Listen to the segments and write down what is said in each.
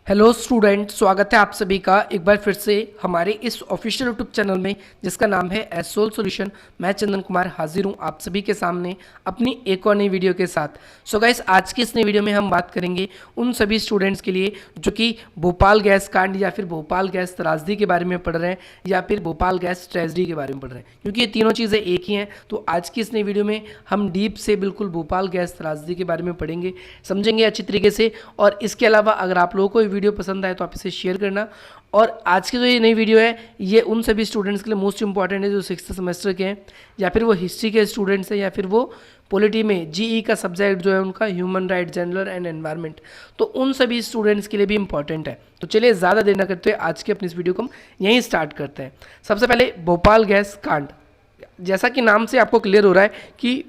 Hello student, स्वागत है आप सभी का एक बार फिर से हमारे इस ऑफिशियल यूट्यूब चैनल में जिसका नाम है एसोल सॉल्यूशन। मैं चंदन कुमार हाजिर हूँ आप सभी के सामने अपनी एक और नई वीडियो के साथ। सो गाइस, आज की इस नई वीडियो में हम बात करेंगे उन सभी स्टूडेंट्स के लिए जो कि भोपाल गैस कांड या फिर भोपाल गैस त्रासदी के बारे में पढ़ रहे हैं या फिर भोपाल गैस ट्रेजेडी के बारे में पढ़ रहे हैं, क्योंकि ये तीनों चीज़ें एक ही हैं। तो आज की इस नई वीडियो में हम डीप से बिल्कुल भोपाल गैस त्रासदी के बारे में पढ़ेंगे, समझेंगे अच्छी तरीके से। और इसके अलावा अगर आप लोगों को वीडियो पसंद आए तो आप इसे शेयर करना। और आज की जो ये नई वीडियो है ये उन सभी स्टूडेंट्स के लिए मोस्ट इंपॉर्टेंट है जो 6th सेमेस्टर के हैं, या फिर वो हिस्ट्री के स्टूडेंट्स हैं, या फिर वो पॉलिटी में जीई का सब्जेक्ट जो है उनका human right, general and environment, तो उन सभी स्टूडेंट्स के लिए भी इंपॉर्टेंट है। तो चलिए ज़्यादा देर न करते हुए आज की अपनी इस वीडियो को हम यहीं स्टार्ट करते हैं। सबसे पहले भोपाल गैस कांड, जैसा कि नाम से आपको क्लियर हो रहा है कि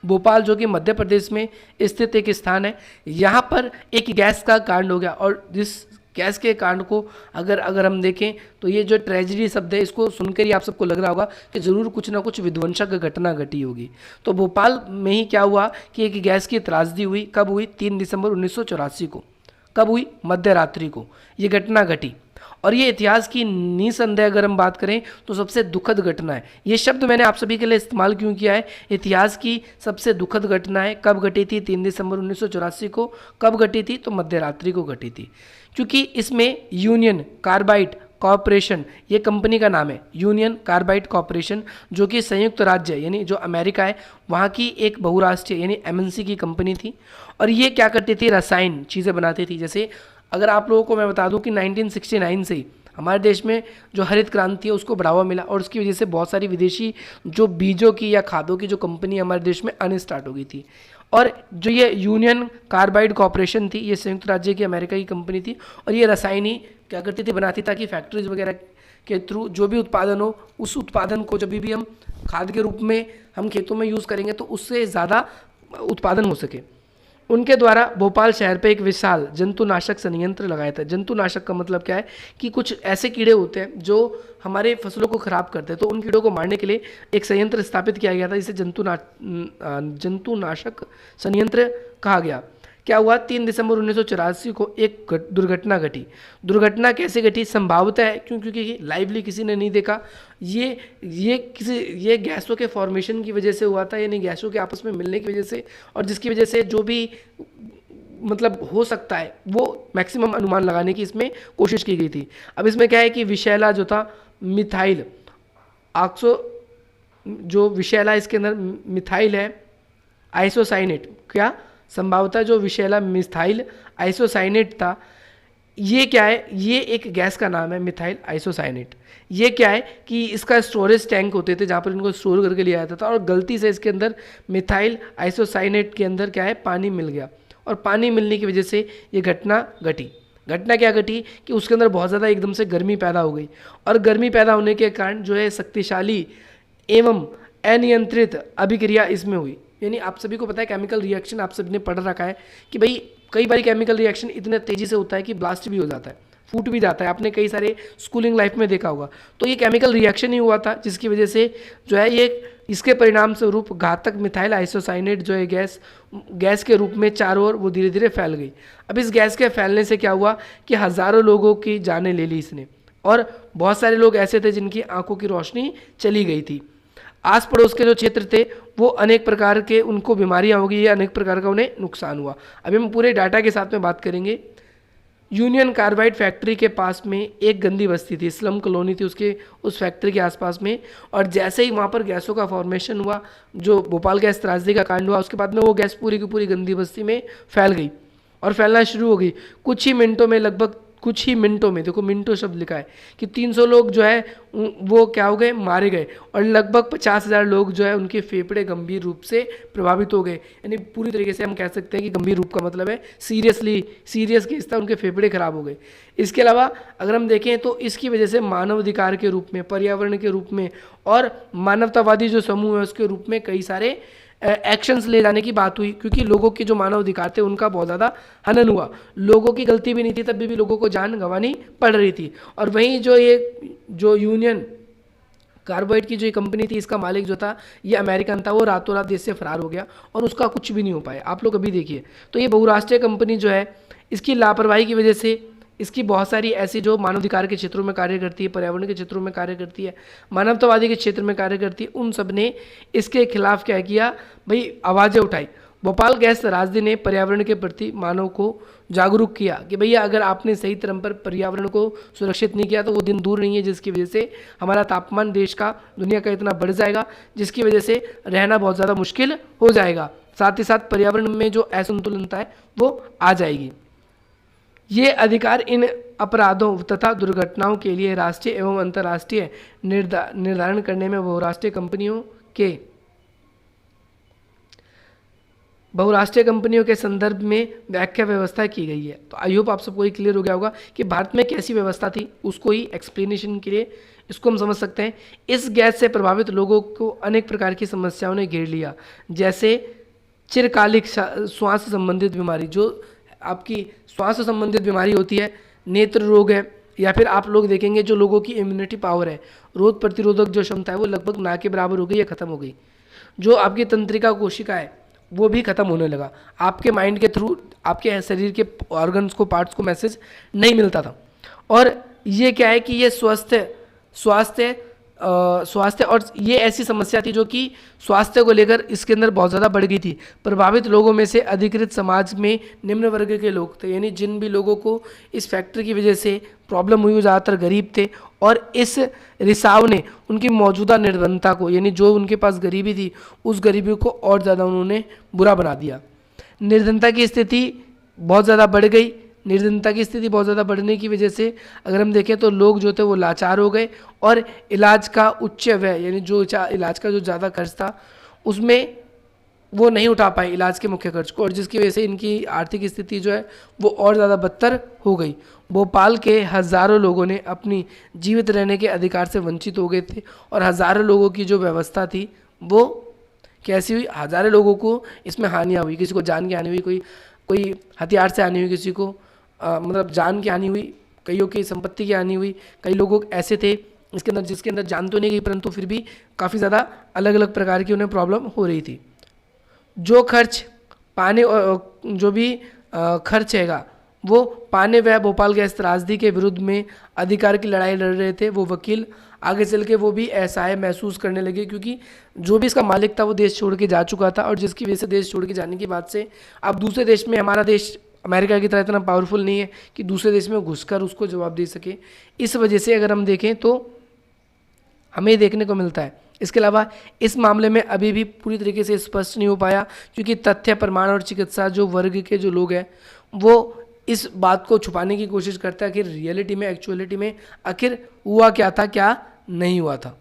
भोपाल जो कि मध्य प्रदेश में स्थित एक स्थान है, यहाँ पर एक गैस का कांड हो गया। और जिस गैस के कांड को अगर हम देखें तो ये जो ट्रेजेडी शब्द है इसको सुनकर ही आप सबको लग रहा होगा कि ज़रूर कुछ ना कुछ विध्वंसक घटना घटी होगी। तो भोपाल में ही क्या हुआ कि एक गैस की त्रासदी हुई। कब हुई? 3 दिसंबर 1984 को। कब हुई? मध्य रात्रि को ये घटना घटी। और ये इतिहास की निसंदेह अगर हम बात करें तो सबसे दुखद घटना है। ये शब्द मैंने आप सभी के लिए इस्तेमाल क्यों किया है? इतिहास की सबसे दुखद घटना है। कब घटी थी? 3 दिसंबर 1984 को। कब घटी थी? तो मध्य रात्रि को घटी थी, क्योंकि इसमें यूनियन कार्बाइड कॉरपोरेशन, ये कंपनी का नाम है, यूनियन कार्बाइड कॉरपोरेशन, जो कि संयुक्त राज्य यानी जो अमेरिका है वहाँ की एक बहुराष्ट्रीय यानी एमएनसी की कंपनी थी। और ये क्या करती थी? रसायन चीज़ें बनाती थी। जैसे अगर आप लोगों को मैं बता दूं कि 1969 से ही हमारे देश में जो हरित क्रांति है उसको बढ़ावा मिला, और उसकी वजह से बहुत सारी विदेशी जो बीजों की या खादों की जो कंपनी हमारे देश में आने स्टार्ट हो गई थी। और जो ये यूनियन कार्बाइड कॉरपोरेशन थी ये संयुक्त राज्य की अमेरिका की कंपनी थी, और ये रसायन ही क्या करती थी? बनाती, ताकि फैक्ट्रीज वगैरह के थ्रू जो भी उत्पादन हो उस उत्पादन को जब भी हम खाद के रूप में हम खेतों में यूज़ करेंगे तो उससे ज़्यादा उत्पादन हो सके। उनके द्वारा भोपाल शहर पे एक विशाल जंतुनाशक संयंत्र लगाया था। जंतुनाशक का मतलब क्या है कि कुछ ऐसे कीड़े होते हैं जो हमारे फसलों को खराब करते हैं, तो उन कीड़ों को मारने के लिए एक संयंत्र स्थापित किया गया था जिसे जंतुनाशक संयंत्र कहा गया। क्या हुआ? 3 दिसंबर 1984 को एक दुर्घटना घटी। दुर्घटना कैसे घटी? संभावतः है क्योंकि लाइवली किसी ने नहीं देखा। ये गैसों के फॉर्मेशन की वजह से हुआ था, यानी गैसों के आपस में मिलने की वजह से, और जिसकी वजह से जो भी मतलब हो सकता है वो मैक्सिमम अनुमान लगाने की इसमें कोशिश की गई थी। अब इसमें क्या है कि विषैला जो था मिथाइल ऑक्सो, जो विषैला इसके अंदर मिथाइल है आइसोसाइनेट, क्या संभवतः जो विषैला मिथाइल आइसोसाइनेट था, ये क्या है? ये एक गैस का नाम है मिथाइल आइसोसाइनेट। ये क्या है कि इसका स्टोरेज टैंक होते थे जहाँ पर इनको स्टोर करके लिया जाता था, और गलती से इसके अंदर मिथाइल आइसोसाइनेट के अंदर क्या है? पानी मिल गया, और पानी मिलने की वजह से ये घटना घटी। घटना क्या घटी कि उसके अंदर बहुत ज़्यादा एकदम से गर्मी पैदा हो गई, और गर्मी पैदा होने के कारण जो है शक्तिशाली एवं अनियंत्रित अभिक्रिया इसमें हुई। यानी आप सभी को पता है केमिकल रिएक्शन आप सभी ने पढ़ रखा है कि भाई कई बार केमिकल रिएक्शन इतने तेज़ी से होता है कि ब्लास्ट भी हो जाता है, फूट भी जाता है। आपने कई सारे स्कूलिंग लाइफ में देखा होगा। तो ये केमिकल रिएक्शन ही हुआ था जिसकी वजह से जो है ये इसके परिणाम स्वरूप घातक मिथाइल आइसोसाइनेट जो है गैस के रूप में चारों ओर वो धीरे धीरे फैल गई। अब इस गैस के फैलने से क्या हुआ कि हज़ारों लोगों की जानें ले ली इसने, और बहुत सारे लोग ऐसे थे जिनकी आंखों की रोशनी चली गई थी। आस पड़ोस के जो क्षेत्र थे वो अनेक प्रकार के उनको बीमारियां होगी या अनेक प्रकार का उन्हें नुकसान हुआ। अभी हम पूरे डाटा के साथ में बात करेंगे। यूनियन कार्बाइड फैक्ट्री के पास में एक गंदी बस्ती थी, स्लम कॉलोनी थी उसके उस फैक्ट्री के आसपास में, और जैसे ही वहाँ पर गैसों का फॉर्मेशन हुआ, जो भोपाल गैस त्रासदी का कांड हुआ, उसके बाद में वो गैस पूरी की पूरी गंदी बस्ती में फैल गई और फैलना शुरू हो गई। कुछ ही मिनटों में, लगभग कुछ ही मिनटों में, देखो मिनटों शब्द लिखा है, कि 300 लोग जो है वो क्या हो गए? मारे गए, और लगभग 50,000 लोग जो है उनके फेफड़े गंभीर रूप से प्रभावित हो गए। यानी पूरी तरीके से हम कह सकते हैं कि गंभीर रूप का मतलब है सीरियस केस था, उनके फेफड़े खराब हो गए। इसके अलावा अगर हम देखें तो इसकी वजह से मानवाधिकार के रूप में, पर्यावरण के रूप में और मानवतावादी जो समूह है उसके रूप में कई सारे एक्शंस ले जाने की बात हुई, क्योंकि लोगों के जो मानव अधिकार थे उनका बहुत ज़्यादा हनन हुआ। लोगों की गलती भी नहीं थी, तब भी लोगों को जान गंवानी पड़ रही थी। और वहीं जो यूनियन कार्बाइड की जो कंपनी थी इसका मालिक जो था ये अमेरिकन था, वो रातों रात देश से फरार हो गया और उसका कुछ भी नहीं हो पाया। आप लोग अभी देखिए, तो ये बहुराष्ट्रीय कंपनी जो है इसकी लापरवाही की वजह से इसकी बहुत सारी ऐसी जो मानवाधिकार के क्षेत्रों में कार्य करती है, पर्यावरण के क्षेत्रों में कार्य करती है, मानवतावादी के क्षेत्र में कार्य करती है, उन सब ने इसके खिलाफ क्या किया भाई, आवाज़ें उठाई। भोपाल गैस त्रासदी ने पर्यावरण के प्रति मानव को जागरूक किया कि भैया अगर आपने सही तरह पर पर्यावरण को सुरक्षित नहीं किया तो वो दिन दूर नहीं है जिसकी वजह से हमारा तापमान देश का, दुनिया का इतना बढ़ जाएगा जिसकी वजह से रहना बहुत ज़्यादा मुश्किल हो जाएगा। साथ ही साथ पर्यावरण में जो असंतुलनता है वो आ जाएगी। ये अधिकार इन अपराधों तथा दुर्घटनाओं के लिए राष्ट्रीय एवं अंतर्राष्ट्रीय निर्धारण करने में बहुराष्ट्रीय कंपनियों के संदर्भ में व्याख्या व्यवस्था की गई है। तो आई होप आप सबको ये क्लियर हो गया होगा कि भारत में कैसी व्यवस्था थी, उसको ही एक्सप्लेनेशन के लिए इसको हम समझ सकते हैं। इस गैस से प्रभावित लोगों को अनेक प्रकार की समस्याओं ने घेर लिया, जैसे चिरकालिक श्वास संबंधित बीमारी, जो आपकी श्वास संबंधित बीमारी होती है, नेत्र रोग है, या फिर आप लोग देखेंगे जो लोगों की इम्यूनिटी पावर है, रोग प्रतिरोधक जो क्षमता है वो लगभग ना के बराबर हो गई या खत्म हो गई। जो आपकी तंत्रिका कोशिका है वो भी खत्म होने लगा। आपके माइंड के थ्रू आपके शरीर के ऑर्गन्स को, पार्ट्स को मैसेज नहीं मिलता था। और ये क्या है कि ये स्वास्थ्य और ये ऐसी समस्या थी जो कि स्वास्थ्य को लेकर इसके अंदर बहुत ज़्यादा बढ़ गई थी। प्रभावित लोगों में से अधिकृत समाज में निम्न वर्ग के लोग थे, यानी जिन भी लोगों को इस फैक्ट्री की वजह से प्रॉब्लम हुई वो ज़्यादातर गरीब थे। और इस रिसाव ने उनकी मौजूदा निर्धनता को, यानी जो उनके पास गरीबी थी उस गरीबी को और ज़्यादा उन्होंने बुरा बना दिया। निर्धनता की स्थिति बहुत ज़्यादा बढ़ गई। निर्धनता की स्थिति बहुत ज़्यादा बढ़ने की वजह से अगर हम देखें तो लोग जो थे वो लाचार हो गए और इलाज का उच्च व्यय, यानी जो इलाज का जो ज़्यादा खर्च था उसमें वो नहीं उठा पाए इलाज के मुख्य खर्च को, और जिसकी वजह से इनकी आर्थिक स्थिति जो है वो और ज़्यादा बदतर हो गई। भोपाल के हज़ारों लोगों ने अपनी जीवित रहने के अधिकार से वंचित हो गए थे और हज़ारों लोगों की जो व्यवस्था थी वो कैसी हुई, हज़ारों लोगों को इसमें हानियाँ हुई। किसी को जान की हानि हुई, कोई हथियार से हानि हुई, किसी को मतलब जान की हानि हुई, कईयों की संपत्ति की हानि हुई। कई लोग ऐसे थे जिसके अंदर जान तो नहीं गई परंतु फिर भी काफ़ी ज़्यादा अलग अलग प्रकार की उन्हें प्रॉब्लम हो रही थी। जो खर्च पाने, जो भी खर्च हैगा वो पाने वह भोपाल गैस त्रासदी के विरुद्ध में अधिकार की लड़ाई लड़ रहे थे वो वकील आगे चल के वो भी असहाय महसूस करने लगे, क्योंकि जो भी इसका मालिक था वो देश छोड़ के जा चुका था, और जिसकी वजह से देश छोड़ के जाने के बाद से अब दूसरे देश में, हमारा देश अमेरिका की तरह इतना पावरफुल नहीं है कि दूसरे देश में घुसकर उसको जवाब दे सके। इस वजह से अगर हम देखें तो हमें देखने को मिलता है। इसके अलावा इस मामले में अभी भी पूरी तरीके से स्पष्ट नहीं हो पाया, क्योंकि तथ्य, प्रमाण और चिकित्सा जो वर्ग के जो लोग हैं वो इस बात को छुपाने की कोशिश करता है कि रियलिटी में, एक्चुअलिटी में आखिर हुआ क्या था, क्या नहीं हुआ था।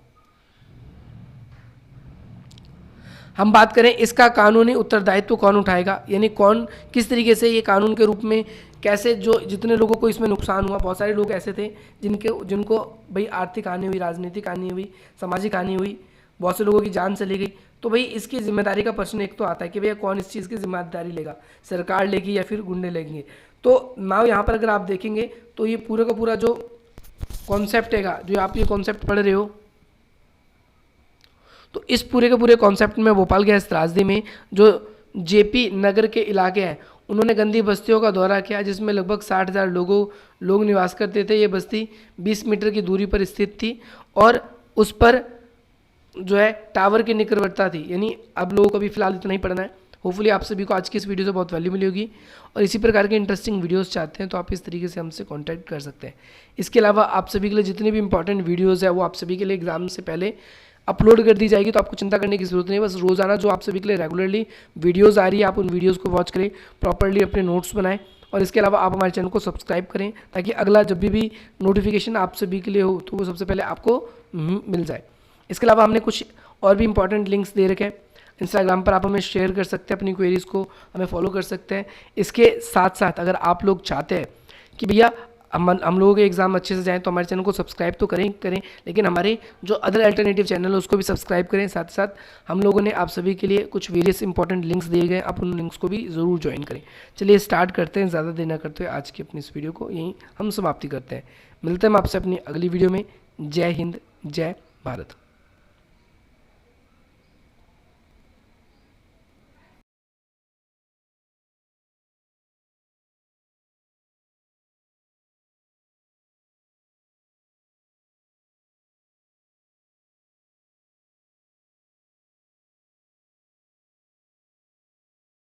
हम बात करें इसका कानूनी उत्तरदायित्व कौन उठाएगा, यानी कौन किस तरीके से ये कानून के रूप में कैसे, जो जितने लोगों को इसमें नुकसान हुआ, बहुत सारे लोग ऐसे थे जिनको भाई आर्थिक हानि हुई, राजनीतिक हानि हुई, सामाजिक हानि हुई, बहुत से लोगों की जान चली गई। तो भाई इसकी जिम्मेदारी का प्रश्न एक तो आता है कि भैया कौन इस चीज़ की जिम्मेदारी लेगा, सरकार लेगी या फिर गुंडे लेंगे। तो नाउ यहाँ पर अगर आप देखेंगे तो ये पूरा का पूरा जो कॉन्सेप्ट हैगा, जो आप ये कॉन्सेप्ट पढ़ रहे हो, तो इस पूरे के पूरे कॉन्सेप्ट में भोपाल गैस त्रासदी में जो जेपी नगर के इलाके हैं उन्होंने गंदी बस्तियों का दौरा किया, जिसमें लगभग 60,000 लोग निवास करते थे। ये बस्ती 20 मीटर की दूरी पर स्थित थी और उस पर जो है टावर की निकटवर्ती थी। यानी अब लोगों को भी फिलहाल इतना ही पढ़ना है। होपफुली आप सभी को आज की इस वीडियो से बहुत वैल्यू मिली होगी, और इसी प्रकार के इंटरेस्टिंग वीडियोस चाहते हैं तो आप इस तरीके से हमसे कांटेक्ट कर सकते हैं। इसके अलावा आप सभी के लिए जितनी भी इंपॉर्टेंट वीडियोस है वो आप सभी के लिए एग्जाम से पहले अपलोड कर दी जाएगी, तो आपको चिंता करने की जरूरत नहीं है। बस रोज़ाना जो आप सभी के लिए रेगुलरली वीडियोस आ रही है आप उन वीडियोस को वॉच करें, प्रॉपर्ली अपने नोट्स बनाएं, और इसके अलावा आप हमारे चैनल को सब्सक्राइब करें ताकि अगला जब भी नोटिफिकेशन आप सभी के लिए हो तो वो सबसे पहले आपको मिल जाए। इसके अलावा हमने कुछ और भी इंपॉर्टेंट लिंक्स दे रखे हैं। इंस्टाग्राम पर आप हमें शेयर कर सकते हैं, अपनी क्वेरीज़ को हमें फॉलो कर सकते हैं। इसके साथ साथ अगर आप लोग चाहते हैं कि भैया हम लोगों के एग्ज़ाम अच्छे से जाएं तो हमारे चैनल को सब्सक्राइब तो करें, लेकिन हमारे जो अदर अल्टरनेटिव चैनल है उसको भी सब्सक्राइब करें। साथ साथ हम लोगों ने आप सभी के लिए कुछ वेरियस इंपॉर्टेंट लिंक्स दिए गए, आप उन लिंक्स को भी ज़रूर ज्वाइन करें। चलिए स्टार्ट करते हैं, ज़्यादा देर न करते हुए आज की अपनी इस वीडियो को यहीं हम समाप्ति करते हैं। मिलते हैं हम आपसे अपनी अगली वीडियो में। जय हिंद, जय भारत।